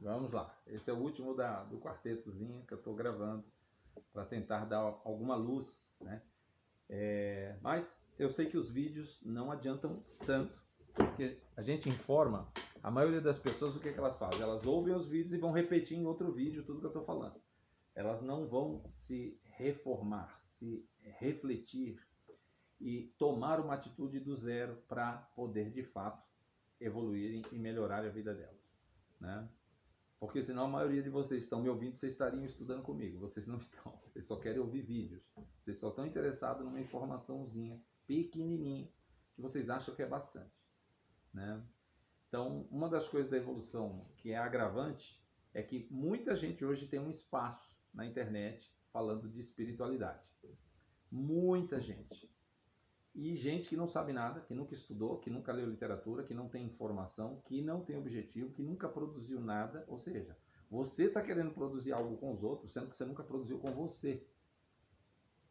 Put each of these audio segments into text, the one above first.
Vamos lá. Esse é o último do quartetozinho que eu estou gravando para tentar dar alguma luz, né? Mas eu sei que os vídeos não adiantam tanto, porque a gente informa a maioria das pessoas o que elas fazem. Elas ouvem os vídeos e vão repetir em outro vídeo tudo que eu estou falando. Elas não vão se reformar, se refletir e tomar uma atitude do zero para poder, de fato, evoluírem e melhorar a vida delas, né? Porque senão a maioria de vocês estão me ouvindo, vocês estariam estudando comigo. Vocês não estão, vocês só querem ouvir vídeos. Vocês só estão interessados numa informaçãozinha pequenininha que vocês acham que é bastante, né? Então, uma das coisas da evolução que é agravante é que muita gente hoje tem um espaço na internet falando de espiritualidade. Muita gente. E gente que não sabe nada, que nunca estudou, que nunca leu literatura, que não tem informação, que não tem objetivo, que nunca produziu nada. Ou seja, você está querendo produzir algo com os outros, sendo que você nunca produziu com você.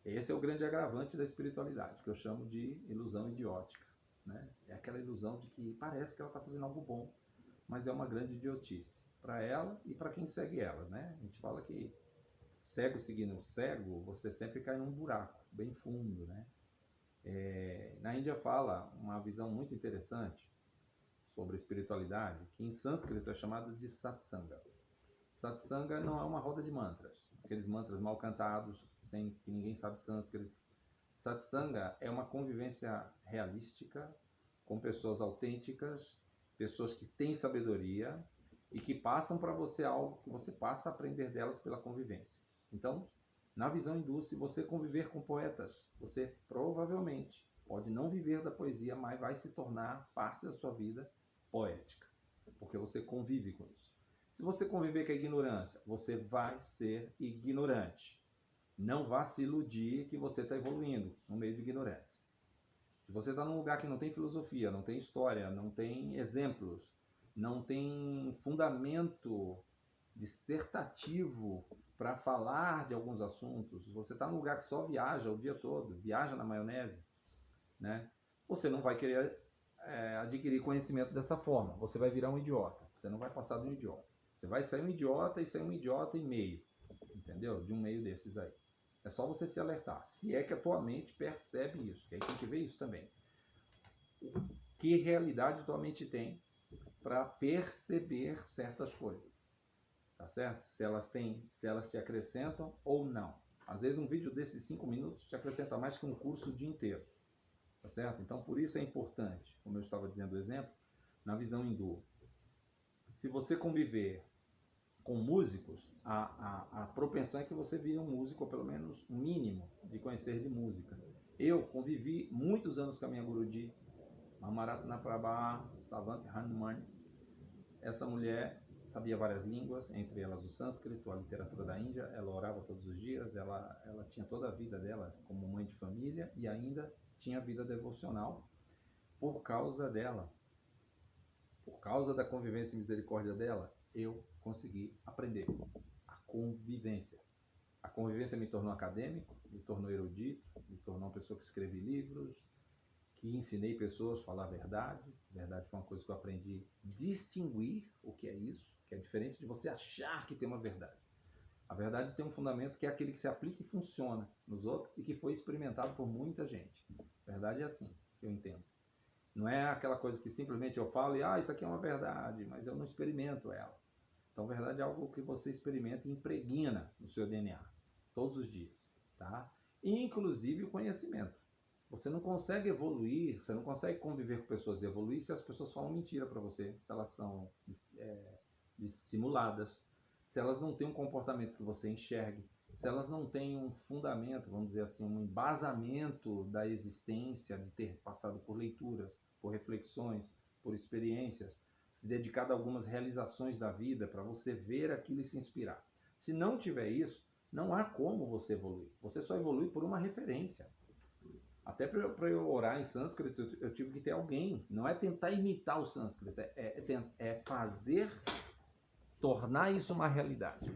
Esse é o grande agravante da espiritualidade, que eu chamo de ilusão idiótica, né? É aquela ilusão de que parece que ela está fazendo algo bom, mas é uma grande idiotice para ela e para quem segue elas, né? A gente fala que cego seguindo cego, você sempre cai num buraco bem fundo, né? Na Índia fala uma visão muito interessante sobre espiritualidade, que em sânscrito é chamado de satsanga. Satsanga não é uma roda de mantras, aqueles mantras mal cantados, sem que ninguém sabe sânscrito. Satsanga é uma convivência realística, com pessoas autênticas, pessoas que têm sabedoria e que passam para você algo que você passa a aprender delas pela convivência. Então, na visão hindu, se você conviver com poetas, você provavelmente pode não viver da poesia, mas vai se tornar parte da sua vida poética, porque você convive com isso. Se você conviver com a ignorância, você vai ser ignorante. Não vá se iludir que você está evoluindo no meio de ignorantes. Se você está num lugar que não tem filosofia, não tem história, não tem exemplos, não tem fundamento dissertativo para falar de alguns assuntos, você está num lugar que só viaja o dia todo, viaja na maionese, né? Você não vai querer adquirir conhecimento dessa forma. Você vai virar um idiota. Você não vai passar de um idiota. Você vai sair um idiota e sair um idiota e meio, entendeu? De um meio desses aí. É só você se alertar. Se é que a tua mente percebe isso, que aí tem que ver isso também. Que realidade a tua mente tem para perceber certas coisas, tá certo? Se elas te acrescentam ou não. Às vezes um vídeo desses 5 minutos te acrescenta mais que um curso o dia inteiro, tá certo? Então por isso é importante, como eu estava dizendo o exemplo, na visão hindu. Se você conviver com músicos, a propensão é que você vire um músico, ou pelo menos um mínimo de conhecer de música. Eu convivi muitos anos com a minha Guruji, Mamaratna Prabha Savanti Hanuman. Essa mulher sabia várias línguas, entre elas o sânscrito, a literatura da Índia. Ela orava todos os dias, ela tinha toda a vida dela como mãe de família e ainda tinha vida devocional por causa dela. Por causa da convivência e misericórdia dela, eu consegui aprender a convivência. A convivência me tornou acadêmico, me tornou erudito, me tornou uma pessoa que escreve livros, que ensinei pessoas a falar a verdade. Verdade foi uma coisa que eu aprendi a distinguir o que é isso, que é diferente de você achar que tem uma verdade. A verdade tem um fundamento que é aquele que se aplica e funciona nos outros e que foi experimentado por muita gente. A verdade é assim, que eu entendo. Não é aquela coisa que simplesmente eu falo e isso aqui é uma verdade, mas eu não experimento ela. Então, verdade é algo que você experimenta e impregna no seu DNA, todos os dias, tá? Inclusive o conhecimento. Você não consegue evoluir, você não consegue conviver com pessoas e evoluir se as pessoas falam mentira para você, se elas são dissimuladas, se elas não têm um comportamento que você enxergue, se elas não têm um fundamento, vamos dizer assim, um embasamento da existência, de ter passado por leituras, por reflexões, por experiências, se dedicado a algumas realizações da vida para você ver aquilo e se inspirar. Se não tiver isso, não há como você evoluir. Você só evolui por uma referência. Até para eu orar em sânscrito, eu tive que ter alguém. Não é tentar imitar o sânscrito, é fazer, tornar isso uma realidade.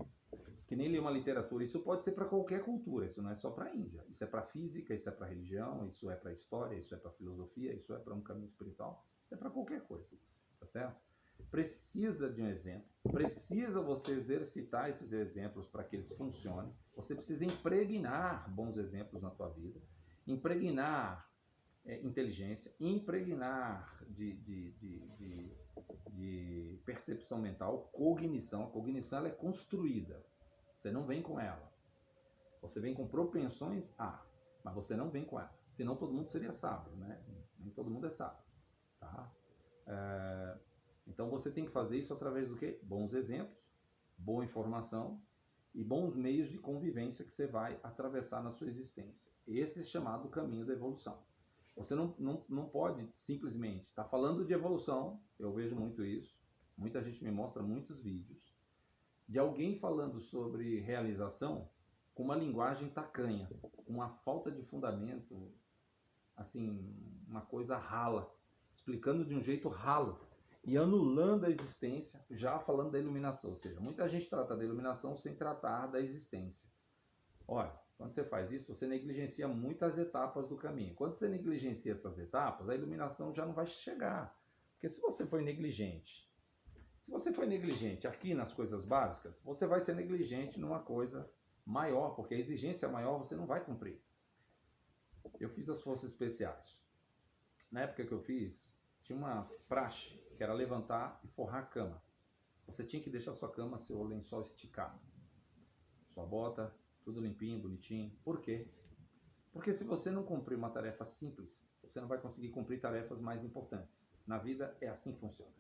Que nem ler uma literatura. Isso pode ser para qualquer cultura, isso não é só para a Índia. Isso é para física, isso é para religião, isso é para história, isso é para filosofia, isso é para um caminho espiritual, isso é para qualquer coisa, tá certo? precisa de um exemplo, precisa você exercitar esses exemplos para que eles funcionem, você precisa impregnar bons exemplos na tua vida, impregnar inteligência, impregnar de percepção mental, cognição. A cognição ela é construída, você não vem com ela. Você vem com propensões A, mas você não vem com ela. Senão todo mundo seria sábio, né? Nem todo mundo é sábio, tá? Então você tem que fazer isso através do quê? Bons exemplos, boa informação e bons meios de convivência que você vai atravessar na sua existência. Esse é chamado caminho da evolução. Você não pode simplesmente estar falando de evolução, eu vejo muito isso, muita gente me mostra muitos vídeos, de alguém falando sobre realização com uma linguagem tacanha, com uma falta de fundamento, assim, uma coisa rala, explicando de um jeito ralo e anulando a existência, já falando da iluminação. Ou seja, muita gente trata da iluminação sem tratar da existência. Olha, quando você faz isso, você negligencia muitas etapas do caminho. Quando você negligencia essas etapas, a iluminação já não vai chegar. Porque se você foi negligente aqui nas coisas básicas, você vai ser negligente numa coisa maior, porque a exigência maior você não vai cumprir. Eu fiz as forças especiais. Na época que eu fiz, tinha uma praxe, que era levantar e forrar a cama. Você tinha que deixar sua cama, seu lençol esticado. Sua bota, tudo limpinho, bonitinho. Por quê? Porque se você não cumprir uma tarefa simples, você não vai conseguir cumprir tarefas mais importantes. Na vida é assim que funciona.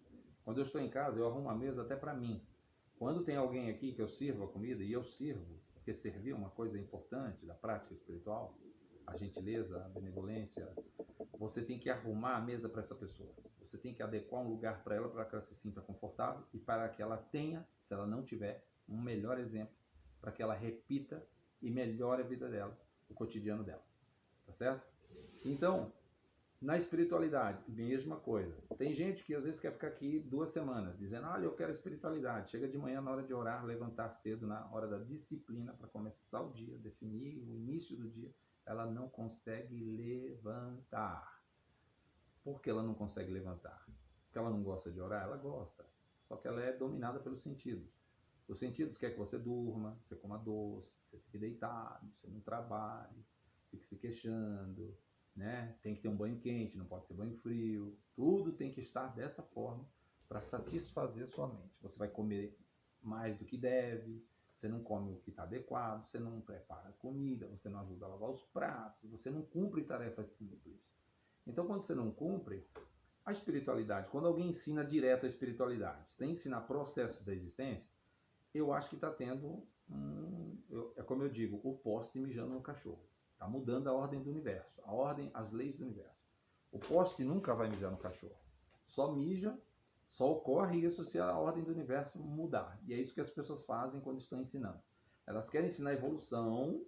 Quando eu estou em casa, eu arrumo a mesa até para mim. Quando tem alguém aqui que eu sirvo a comida, e eu sirvo, porque servir é uma coisa importante da prática espiritual, a gentileza, a benevolência, você tem que arrumar a mesa para essa pessoa. Você tem que adequar um lugar para que ela se sinta confortável e para que ela tenha, se ela não tiver, um melhor exemplo, para que ela repita e melhore a vida dela, o cotidiano dela. Tá certo? Então, na espiritualidade, mesma coisa. Tem gente que às vezes quer ficar aqui 2 semanas, dizendo, olha, eu quero espiritualidade. Chega de manhã na hora de orar, levantar cedo, na hora da disciplina, para começar o dia, definir o início do dia, ela não consegue levantar. Por que ela não consegue levantar? Porque ela não gosta de orar? Ela gosta. Só que ela é dominada pelos sentidos. Os sentidos querem que você durma, que você coma doce, que você fique deitado, que você não trabalhe, fique se queixando, né? Tem que ter um banho quente, não pode ser banho frio. Tudo tem que estar dessa forma para satisfazer sua mente. Você vai comer mais do que deve, você não come o que está adequado, você não prepara a comida, você não ajuda a lavar os pratos, você não cumpre tarefas simples. Então, quando você não cumpre, a espiritualidade, quando alguém ensina direto a espiritualidade, sem ensinar processos da existência, eu acho que está tendo, é como eu digo, o poste mijando no cachorro. Está mudando a ordem do universo, a ordem, as leis do universo. O poste nunca vai mijar no cachorro. Só mija, só ocorre isso se a ordem do universo mudar. E é isso que as pessoas fazem quando estão ensinando. Elas querem ensinar evolução,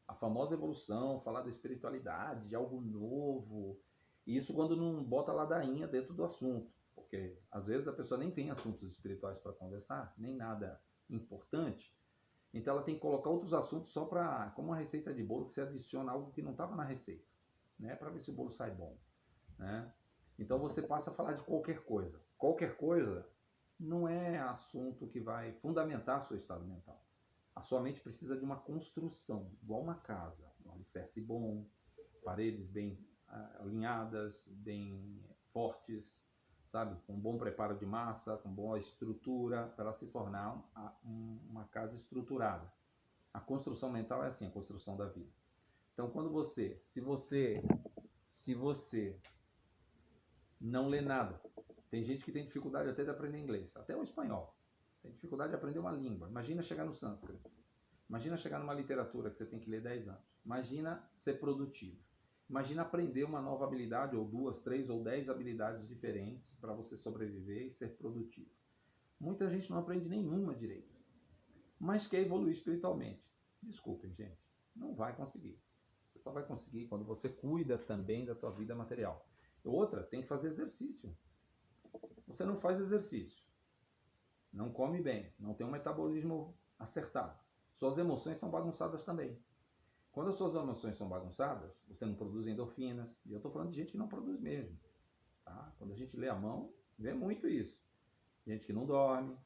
a famosa evolução, falar da espiritualidade, de algo novo. Isso quando não bota ladainha dentro do assunto. Porque às vezes a pessoa nem tem assuntos espirituais para conversar, nem nada importante. Então ela tem que colocar outros assuntos só para, como uma receita de bolo, que você adiciona algo que não estava na receita, né? Para ver se o bolo sai bom, né? Então você passa a falar de qualquer coisa. Qualquer coisa não é assunto que vai fundamentar seu estado mental. A sua mente precisa de uma construção, igual uma casa, um alicerce bom, paredes bem alinhadas, bem fortes, sabe? Com um bom preparo de massa, com boa estrutura, para ela se tornar uma casa estruturada. A construção mental é assim, a construção da vida. Então, quando se você não lê nada, tem gente que tem dificuldade até de aprender inglês, até o espanhol, tem dificuldade de aprender uma língua. Imagina chegar no sânscrito, imagina chegar numa literatura que você tem que ler 10 anos, imagina ser produtivo. Imagina aprender uma nova habilidade, ou 2, 3 ou 10 habilidades diferentes para você sobreviver e ser produtivo. Muita gente não aprende nenhuma direito, mas quer evoluir espiritualmente. Desculpem, gente, não vai conseguir. Você só vai conseguir quando você cuida também da tua vida material. Outra, tem que fazer exercício. Se você não faz exercício, não come bem, não tem um metabolismo acertado, suas emoções são bagunçadas também. Quando as suas emoções são bagunçadas, você não produz endorfinas. E eu estou falando de gente que não produz mesmo. Tá? Quando a gente lê a mão, vê muito isso. gente que não dorme,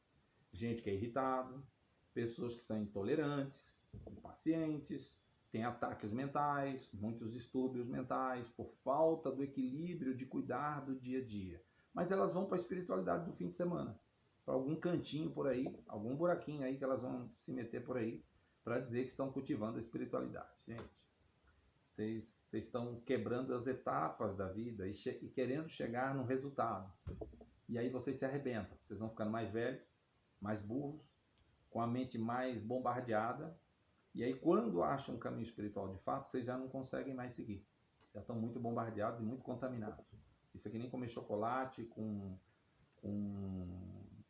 gente que é irritado, pessoas que são intolerantes, impacientes, têm ataques mentais, muitos distúrbios mentais, por falta do equilíbrio de cuidar do dia a dia. Mas elas vão para a espiritualidade do fim de semana, para algum cantinho por aí, algum buraquinho aí que elas vão se meter por aí, para dizer que estão cultivando a espiritualidade. Gente, vocês estão quebrando as etapas da vida e querendo chegar num resultado. E aí vocês se arrebentam, vocês vão ficando mais velhos, mais burros, com a mente mais bombardeada. E aí quando acham um caminho espiritual de fato, vocês já não conseguem mais seguir. Já estão muito bombardeados e muito contaminados. Isso aqui nem comer chocolate com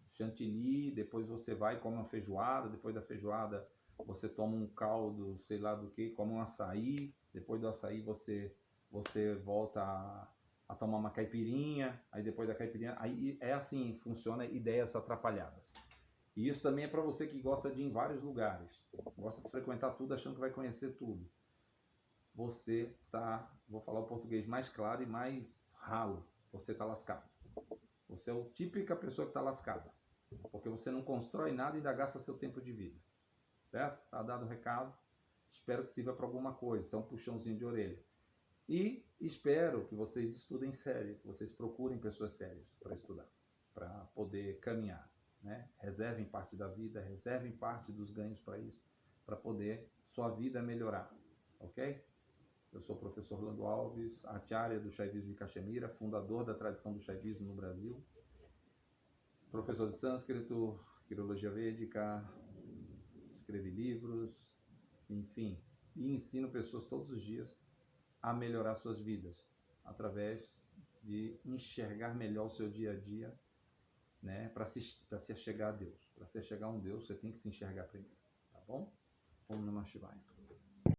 chantilly, depois você vai e come uma feijoada, depois da feijoada você toma um caldo, sei lá do que, come um açaí, depois do açaí você volta a tomar uma caipirinha, aí depois da caipirinha, aí é assim, funciona ideias atrapalhadas. E isso também é para você que gosta de ir em vários lugares, gosta de frequentar tudo achando que vai conhecer tudo. Você tá, vou falar o português mais claro e mais ralo, você tá lascado. Você é a típica pessoa que está lascada, porque você não constrói nada e ainda gasta seu tempo de vida. Certo? Tá dado o recado. Espero que sirva para alguma coisa. Isso é um puxãozinho de orelha. E espero que vocês estudem sério, que vocês procurem pessoas sérias para estudar, para poder caminhar. Né? Reservem parte da vida, reservem parte dos ganhos para isso, para poder sua vida melhorar. Ok? Eu sou o professor Orlando Alves, acharya do Shaivismo de Caxemira, fundador da tradição do Shaivismo no Brasil, professor de sânscrito, filologia védica, escrevi livros, enfim, e ensino pessoas todos os dias a melhorar suas vidas através de enxergar melhor o seu dia a dia, né, para se chegar a Deus. Para se chegar a um Deus, você tem que se enxergar primeiro, tá bom? Om Namah Shivaya.